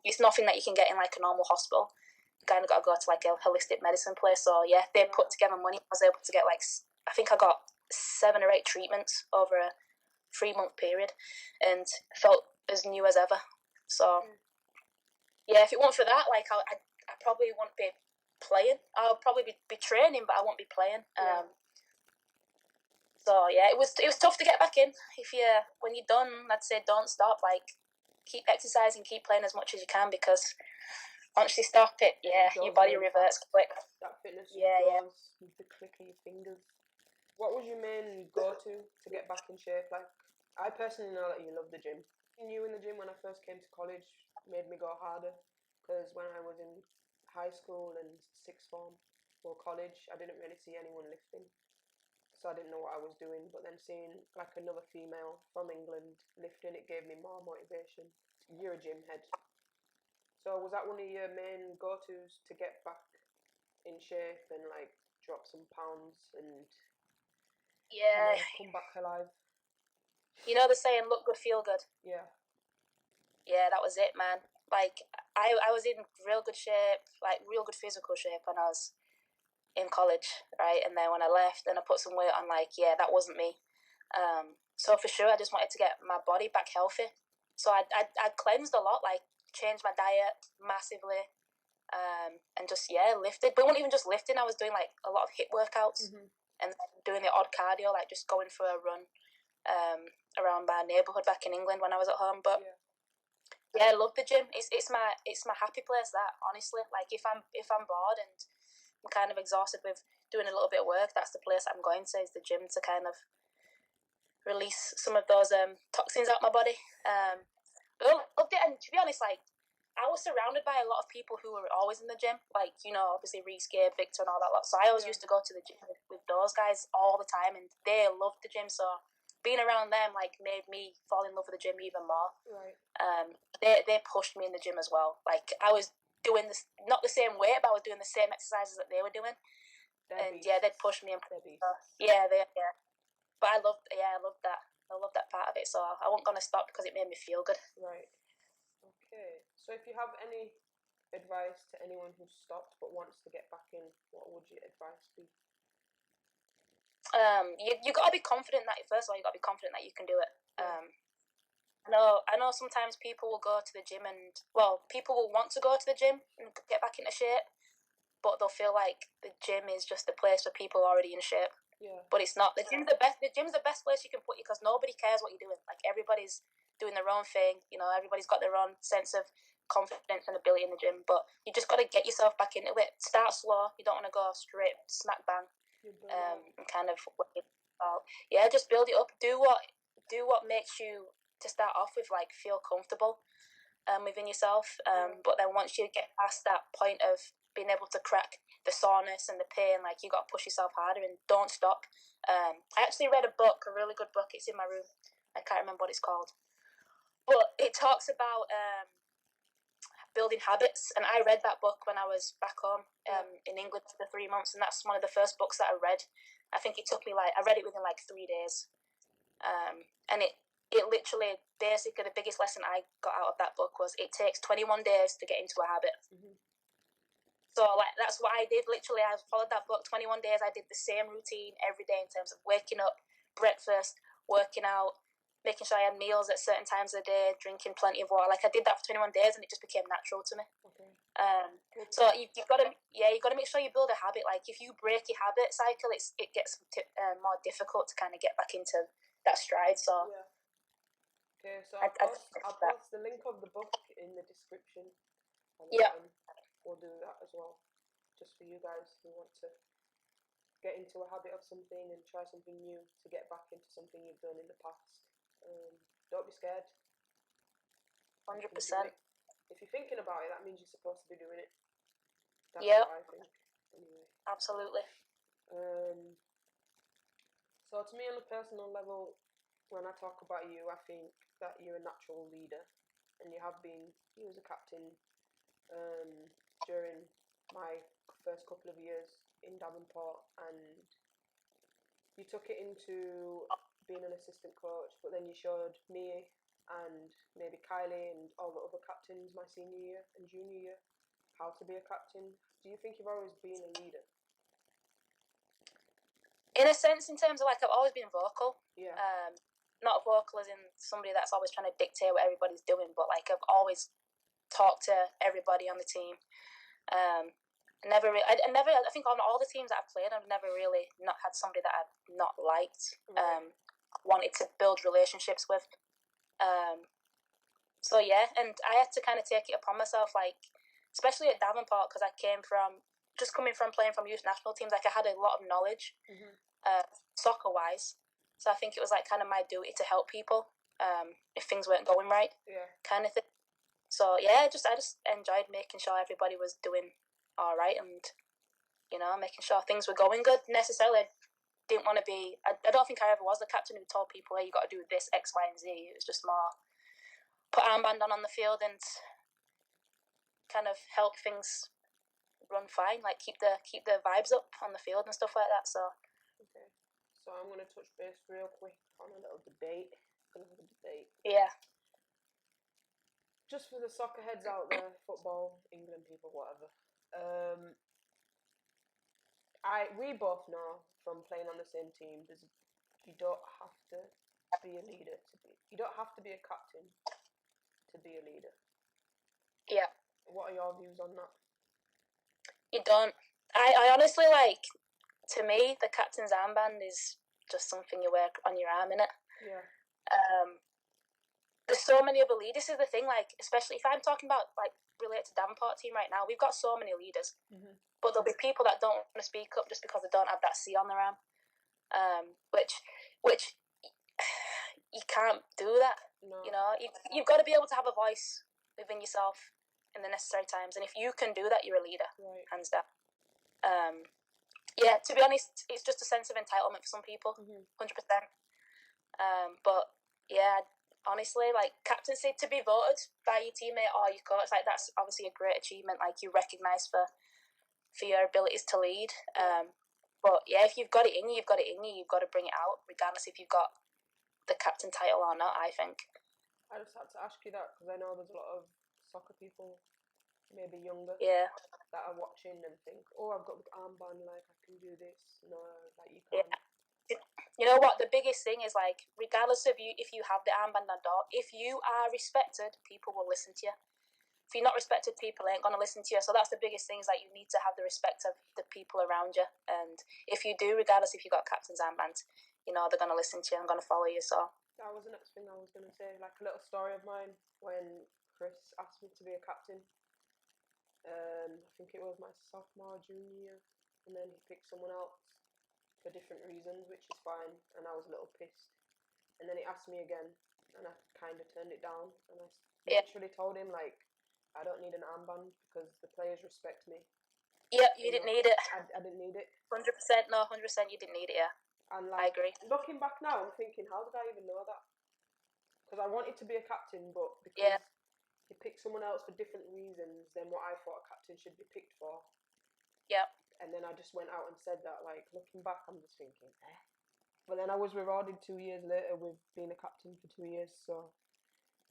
It's nothing that you can get in like a normal hospital. You kind of got to go to like a holistic medicine place. So they put together money. I was able to get I think I got 7 or 8 treatments over a 3-month period, and felt as new as ever. So if it weren't for that, like I probably wouldn't be playing. I'll probably be training, but I won't be playing. So it was tough to get back in. When you're done, I'd say don't stop. Like, keep exercising, keep playing as much as you can, because once you stop it, your body reverts quick. That fitness goes with the click of your fingers. What was your main go-to to get back in shape? Like, I personally know that you love the gym. You in the gym when I first came to college made me go harder, because when I was in high school and sixth form or college, I didn't really see anyone lifting, so I didn't know what I was doing. But then seeing like another female from England lifting, it gave me more motivation. You're a gym head, so was that one of your main go-tos to get back in shape and like drop some pounds and come back alive? You know the saying, look good, feel good? Yeah, that was it, man. Like, I was in real good shape, like real good physical shape when I was in college, right? And then when I left, then I put some weight on, like, that wasn't me. So for sure, I just wanted to get my body back healthy. So I cleansed a lot, like changed my diet massively, and just lifted. But it wasn't even just lifting. I was doing like a lot of HIIT workouts, and doing the odd cardio, like just going for a run around my neighbourhood back in England when I was at home. But I love the gym. It's my happy place. That, honestly, like, if I'm bored and I'm kind of exhausted with doing a little bit of work, that's the place I'm going to, is the gym, to kind of release some of those toxins out my body. Loved it. And to be honest, like, I was surrounded by a lot of people who were always in the gym, like, obviously Reese, Gabe, Victor, and all that lot. So I always used to go to the gym with those guys all the time, and they loved the gym. So being around them, like, made me fall in love with the gym even more. Right. They pushed me in the gym as well. Like, I was doing this, not the same weight, but I was doing the same exercises that they were doing. And they'd push me. And But I loved that. I loved that part of it. So I wasn't gonna stop because it made me feel good. Right. Okay. So if you have any advice to anyone who's stopped but wants to get back in, what would your advice be? You gotta be confident that, first of all, you gotta be confident that you can do it. I know sometimes people will go to the gym people will want to go to the gym and get back into shape, but they'll feel like the gym is just a place for people already in shape. Yeah. But it's not. The gym's the best place you can put you, because nobody cares what you're doing. Like, everybody's doing their own thing. Everybody's got their own sense of confidence and ability in the gym. But you just got to get yourself back into it. Start slow. You don't want to go straight smack bang. And kind of just build it up. Do what makes you, to start off with, like, feel comfortable within yourself. But then once you get past that point of being able to crack the soreness and the pain, like, you got to push yourself harder and don't stop. I actually read a really good book. It's in my room. I can't remember what it's called, but it talks about building habits. And I read that book when I was back home in England for the 3 months, and that's one of the first books that I read. I think it took me I read it within like 3 days, and it literally, basically, the biggest lesson I got out of that book was it takes 21 days to get into a habit. So, like, that's what I did. Literally, I followed that book 21 days. I did the same routine every day in terms of waking up, breakfast, working out, making sure I had meals at certain times of the day, drinking plenty of water. Like, I did that for 21 days, and it just became natural to me. Okay. So you've got to make sure you build a habit. Like, if you break your habit cycle, it gets more difficult to kind of get back into that stride. So. Yeah. Okay, so I I'll that. post the link of the book in the description. And Yeah. we'll do that as well, just for you guys who want to get into a habit of something and try something new to get back into something you've done in the past. Don't be scared. 100%. If you're thinking about it, that means you're supposed to be doing it. That's Yep. what I think. Anyway. Absolutely. So to me, on a personal level, when I talk about you, I think that you're a natural leader, and you have been. You was a captain during my first couple of years in Davenport, and you took it into being an assistant coach, but then you showed me and maybe Kylie and all the other captains my senior year and junior year how to be a captain. Do you think you've always been a leader? In a sense, in terms of like, I've always been vocal. Yeah. Not vocal as in somebody that's always trying to dictate what everybody's doing, but like I've always talked to everybody on the team. I think on all the teams that I've played, I've never really not had somebody that I've not liked. Right. Wanted to build relationships with. So yeah, and I had to kind of take it upon myself, like especially at Davenport, because I came from just coming from playing from youth national teams. Like I had a lot of knowledge, soccer wise. So I think it was like kind of my duty to help people if things weren't going right, kind of thing. So yeah, I just enjoyed making sure everybody was doing all right, and making sure things were going good. Necessarily, I didn't want to be. I don't think I ever was the captain who told people, "Hey, you got to do this X, Y, and Z." It was just more put armband on the field and kind of help things run fine, like keep the vibes up on the field and stuff like that. So okay, so I'm gonna touch base real quick on a little debate. Yeah. Just for the soccer heads out there, football, England people, whatever. We both know from playing on the same team, you don't have to be a leader you don't have to be a captain to be a leader. Yeah. What are your views on that? You don't. I honestly, like, to me, the captain's armband is just something you wear on your arm, innit? Yeah. There's so many other leaders. This is the thing, like, especially if I'm talking about, like, related to Davenport team right now, we've got so many leaders. But there'll be people that don't want to speak up just because they don't have that C on their arm. Which you can't do that. No. You've got to be able to have a voice within yourself in the necessary times, and if you can do that, you're a leader, right. Hands down. Yeah, to be honest, it's just a sense of entitlement for some people, 100%. But yeah, honestly, like captaincy, to be voted by your teammate or your coach, like that's obviously a great achievement. Like you're recognised for your abilities to lead. But yeah, if you've got it in you, you've got it in you. You've got to bring it out, regardless if you've got the captain title or not, I think. I just had to ask you that because I know there's a lot of soccer people, maybe younger, that are watching and think, "Oh, I've got the armband, like I can do this." No, like you can't. Yeah. You know what? The biggest thing is, like, regardless of if you have the armband or not, if you are respected, people will listen to you. If you're not respected, people ain't gonna listen to you. So that's the biggest thing, is that you need to have the respect of the people around you. And if you do, regardless if you got captain's armband, they're gonna listen to you and gonna follow you. So that was the next thing I was gonna say. Like a little story of mine when Chris asked me to be a captain. I think it was my sophomore, junior year, and then he picked someone else for different reasons, which is fine, and I was a little pissed. And then he asked me again, and I kind of turned it down, and I literally told him, like, I don't need an armband because the players respect me. Yep, you didn't need it. I didn't need it. 100%, no, 100% you didn't need it, yeah. And I agree. Looking back now, I'm thinking, how did I even know that? Because I wanted to be a captain, but because he picked someone else for different reasons than what I thought a captain should be picked for. Yep. And then I just went out and said that, like, looking back, I'm just thinking, But then I was rewarded 2 years later with being a captain for 2 years, so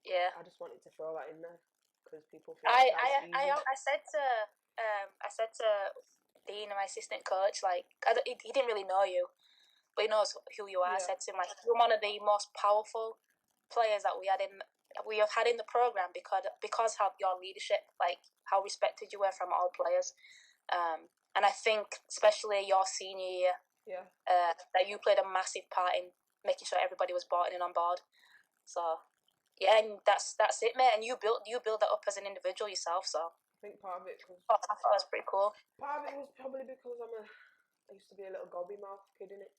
yeah, I just wanted to throw that in there because people feel I said to Dean, my assistant coach, like, he didn't really know you, but he knows who you are. I said to him, like, you're one of the most powerful players that we have had in the program because of your leadership, like how respected you were from all players. And I think especially your senior year, that you played a massive part in making sure everybody was bought in and on board. So yeah, and that's it, mate. And you build that up as an individual yourself. So I think part of it was. I thought that was pretty cool. Part of it was probably because I used to be a little gobby mouth kid, innit?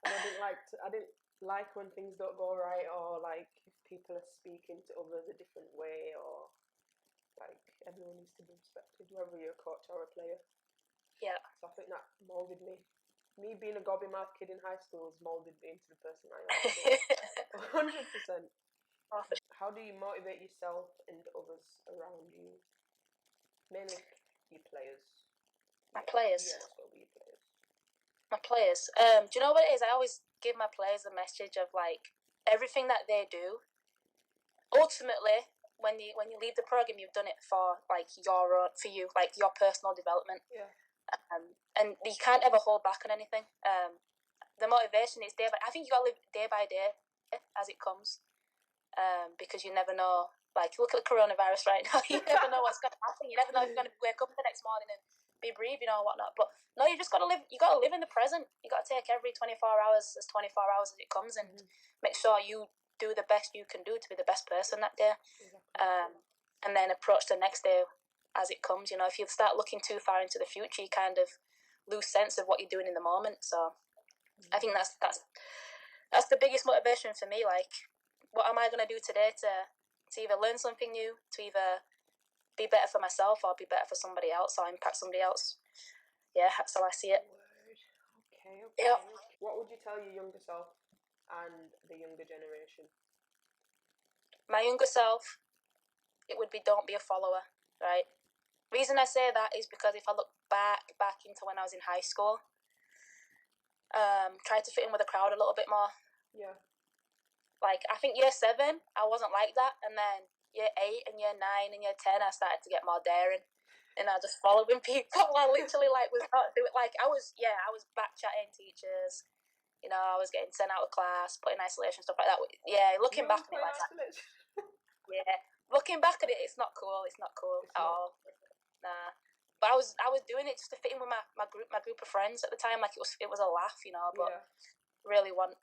And I didn't like when things don't go right, or like if people are speaking to others a different way, or like everyone needs to be respected, whether you're a coach or a player. Yeah. So I think that moulded me. Me being a gobby mouth kid in high school has moulded me into the person I am today. 100%. How do you motivate yourself and others around you? Mainly your players. My players? Yeah, let's go with your players. My players? Do you know what it is? I always give my players a message of like everything that they do. Ultimately, when you leave the program, you've done it for like like your personal development. Yeah. And you can't ever hold back on anything. The motivation is I think you got to live day by day as it comes, because you never know. Like, look at the coronavirus right now. You never know what's going to happen. You never know if you're going to wake up the next morning and be breathing or whatnot. But no, you just got to live. You got to live in the present. You got to take every 24 hours as 24 hours as it comes, and make sure you do the best you can do to be the best person that day. Exactly. And then approach the next day as it comes. You know, if you start looking too far into the future, you kind of lose sense of what you're doing in the moment. So I think that's the biggest motivation for me. Like, what am I going to do today to either learn something new, to either be better for myself or be better for somebody else or impact somebody else? Yeah, that's how I see it. Okay. Yep. What would you tell your younger self and the younger generation? My younger self, it would be don't be a follower, right? Reason I say that is because if I look back into when I was in high school, tried to fit in with the crowd a little bit more. Yeah. Like, I think year 7, I wasn't like that. And then year 8 and year 9 and year 10, I started to get more daring. And I just following people. I literally, like, was not doing it. Like, I was back-chatting teachers. You know, I was getting sent out of class, put in isolation, stuff like that. Yeah, looking back at it like that. Yeah. Looking back at it, it's not cool. It's not cool at all. Nah. But I was doing it just to fit in with my group of friends at the time. Like, it was a laugh, you know, but really want...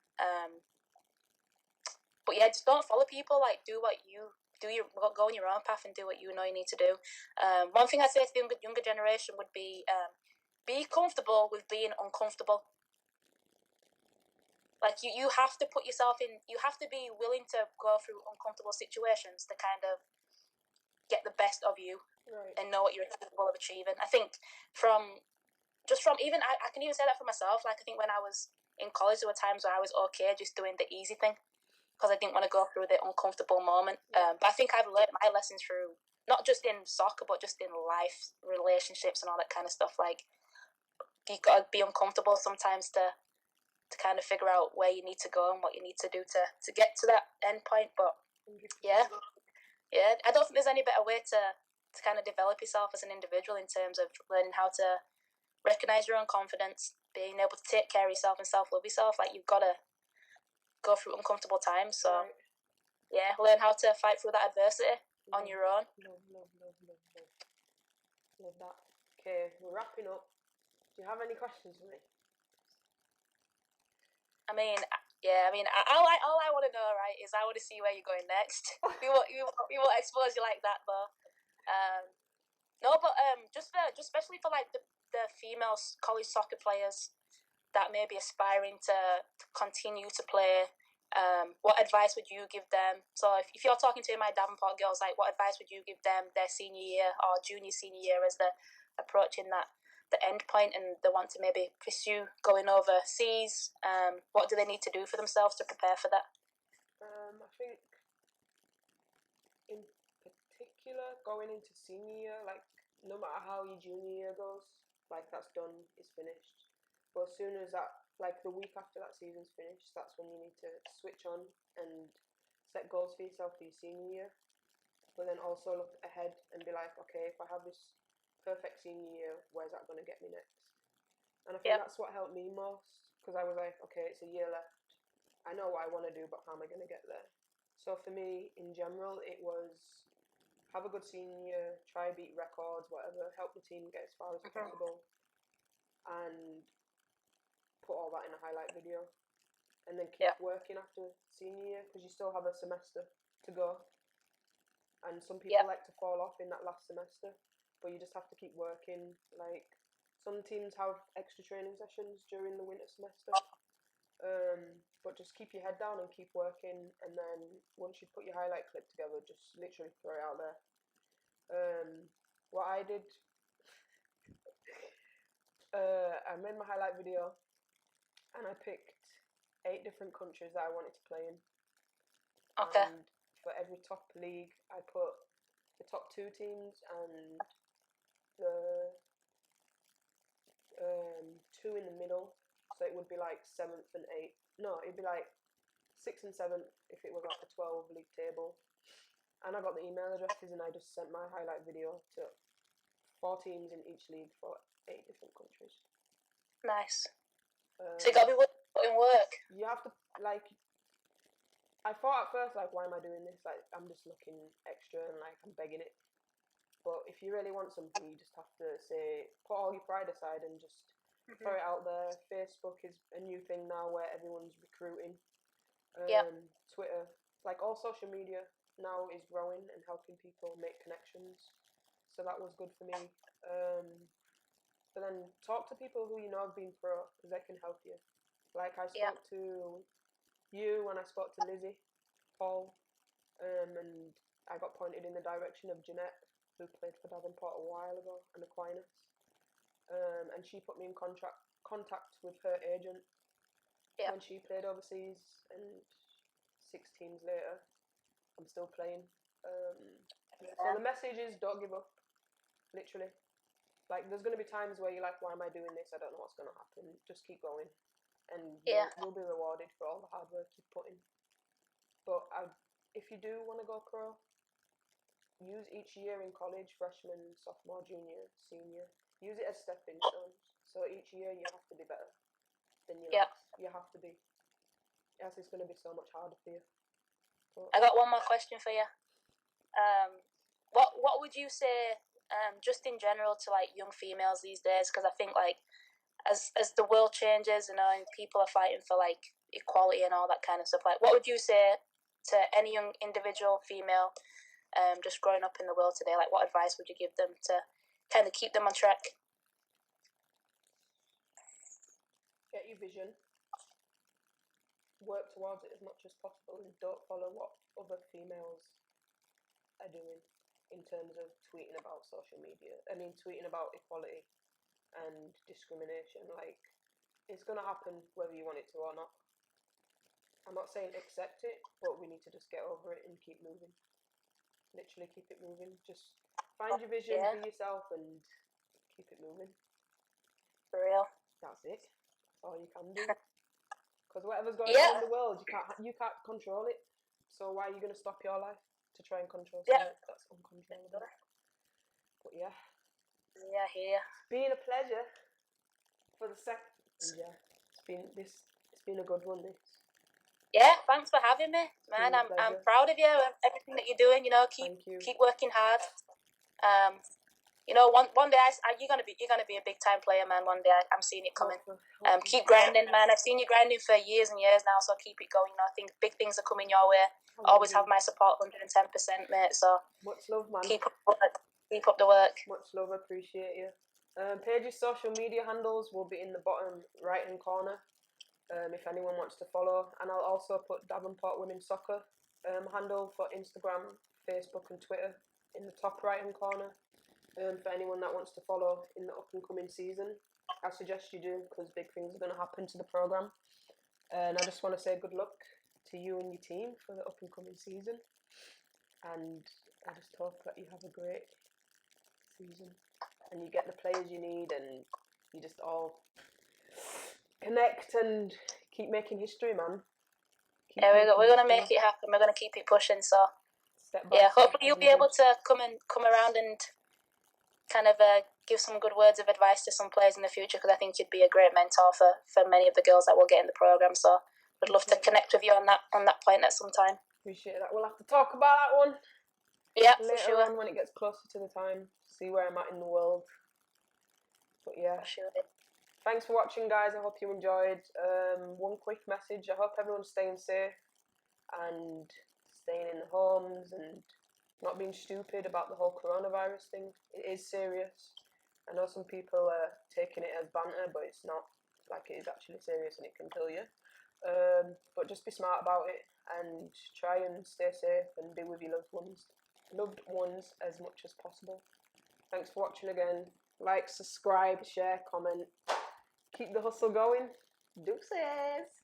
But yeah, just don't follow people. Like, do what you do. Go on your own path and do what you know you need to do. One thing I'd say to the younger generation would be comfortable with being uncomfortable. Like, you have to put yourself in. You have to be willing to go through uncomfortable situations to kind of get the best of you and know what you're capable of achieving. I think from even I can even say that for myself. Like, I think when I was in college, there were times where I was okay just doing the easy thing, because I didn't want to go through the uncomfortable moment. But I think I've learned my lessons through, not just in soccer, but just in life, relationships and all that kind of stuff. Like, you got to be uncomfortable sometimes to kind of figure out where you need to go and what you need to do to get to that end point. But yeah, I don't think there's any better way to kind of develop yourself as an individual in terms of learning how to recognize your own confidence, being able to take care of yourself and self-love yourself. Like, you've got to go through uncomfortable times. So, yeah, learn how to fight through that adversity on your own. Love that. Okay, we're wrapping up. Do you have any questions for me? I mean, all I want to know, right, is I want to see where you're going next. we won't expose you like that, though. No, but just especially for like the female college soccer players that may be aspiring to continue to play, what advice would you give them? So if you're talking to my Davenport girls, like, what advice would you give them their senior year or senior year as they're approaching the end point and they want to maybe pursue going overseas? What do they need to do for themselves to prepare for that? I think in particular, going into senior year, like, no matter how your junior year goes, like, that's done, it's finished. But as soon as that, like, the week after that season's finished, that's when you need to switch on and set goals for yourself for your senior year. But then also look ahead and be like, okay, if I have this perfect senior year, where's that going to get me next? And I think that's what helped me most, because I was like, okay, it's a year left. I know what I want to do, but how am I going to get there? So for me, in general, it was have a good senior year, try beat records, whatever, help the team get as far as possible, and put all that in a highlight video. and then keep working after senior year, because you still have a semester to go. And some people like to fall off in that last semester, but you just have to keep working. Like, some teams have extra training sessions during the winter semester, but just keep your head down and keep working, and then once you put your highlight clip together, just literally throw it out there. What I did, I made my highlight video, and I picked 8 different countries that I wanted to play in. Okay. And for every top league, I put the top 2 teams and the 2 in the middle. So it would be like 7th and 8th. No, it'd be like 6th and 7th if it was like a 12 league table. And I got the email addresses, and I just sent my highlight video to 4 teams in each league for 8 different countries. Nice. So you got to be putting work. You have to, like, I thought at first, like, why am I doing this? Like, I'm just looking extra and, like, I'm begging it. But if you really want something, you just have to say, put all your pride aside and just throw it out there. Facebook is a new thing now where everyone's recruiting. Twitter, like, all social media now is growing and helping people make connections. So that was good for me. But then talk to people who you know have been pro, because they can help you. Like, I spoke to you when I spoke to Lizzie, Paul, and I got pointed in the direction of Jeanette, who played for Davenport a while ago, and Aquinas. And she put me in contact with her agent when she played overseas, and 6 teams later, I'm still playing. So the message is, don't give up, literally. Like, there's going to be times where you're like, why am I doing this? I don't know what's going to happen. Just keep going, and you'll be rewarded for all the hard work you've put in. But if you do want to go pro, use each year in college, freshman, sophomore, junior, senior. Use it as stepping stones. So each year you have to be better than your last. You have to be. Else it's going to be so much harder for you. But I got one more question for you. What would you say, just in general, to like young females these days? Because I think, like, as the world changes, you know, and people are fighting for like equality and all that kind of stuff, like, what would you say to any young individual female just growing up in the world today? Like, what advice would you give them to kind of keep them on track? Get your vision, work towards it as much as possible, and don't follow what other females are doing in terms of tweeting about social media. I mean, tweeting about equality and discrimination. Like, it's going to happen whether you want it to or not. I'm not saying accept it, but we need to just get over it and keep moving. Literally keep it moving. Just find your vision, be yourself, and keep it moving. For real. That's it. That's all you can do. Because whatever's going on in the world, you can't control it. So why are you going to stop your life to try and control something that's uncontrollable? But yeah. Yeah, here. It's been a pleasure for the second. Yeah, it's been a good one. This. Yeah, thanks for having me, man. I'm proud of you and everything that you're doing. You know, keep working hard. You know, one day you're gonna be a big time player, man. One day I'm seeing it coming. Keep grinding, man. I've seen you grinding for years and years now, so keep it going. You know, I think big things are coming your way. Always have my support, 110%, mate. So much love, man. Keep up the work. Much love, appreciate you. Paige's social media handles will be in the bottom right hand corner. If anyone wants to follow, and I'll also put Davenport Women's Soccer handle for Instagram, Facebook, and Twitter in the top right hand corner. For anyone that wants to follow in the up and coming season, I suggest you do, because big things are going to happen to the program. And I just want to say good luck to you and your team for the up and coming season. And I just hope that you have a great season and you get the players you need, and you just all connect and keep making history, man. We're going to make it happen. We're going to keep it pushing. So hopefully you'll be able to come around and kind of give some good words of advice to some players in the future, because I think you'd be a great mentor for many of the girls that will get in the program. So I'd love to connect with you on that point at some time. Appreciate that. We'll have to talk about that one. Yeah, later for sure. on when it gets closer to the time, see where I'm at in the world. But yeah, for sure. Thanks for watching, guys. I hope you enjoyed. One quick message. I hope everyone's staying safe and staying in the homes and not being stupid about the whole coronavirus thing. It is serious. I know some people are taking it as banter, but it's not. Like, it is actually serious and it can kill you. But just be smart about it and try and stay safe and be with your loved ones as much as possible. Thanks for watching again. Like, subscribe, share, comment. Keep the hustle going. Deuces!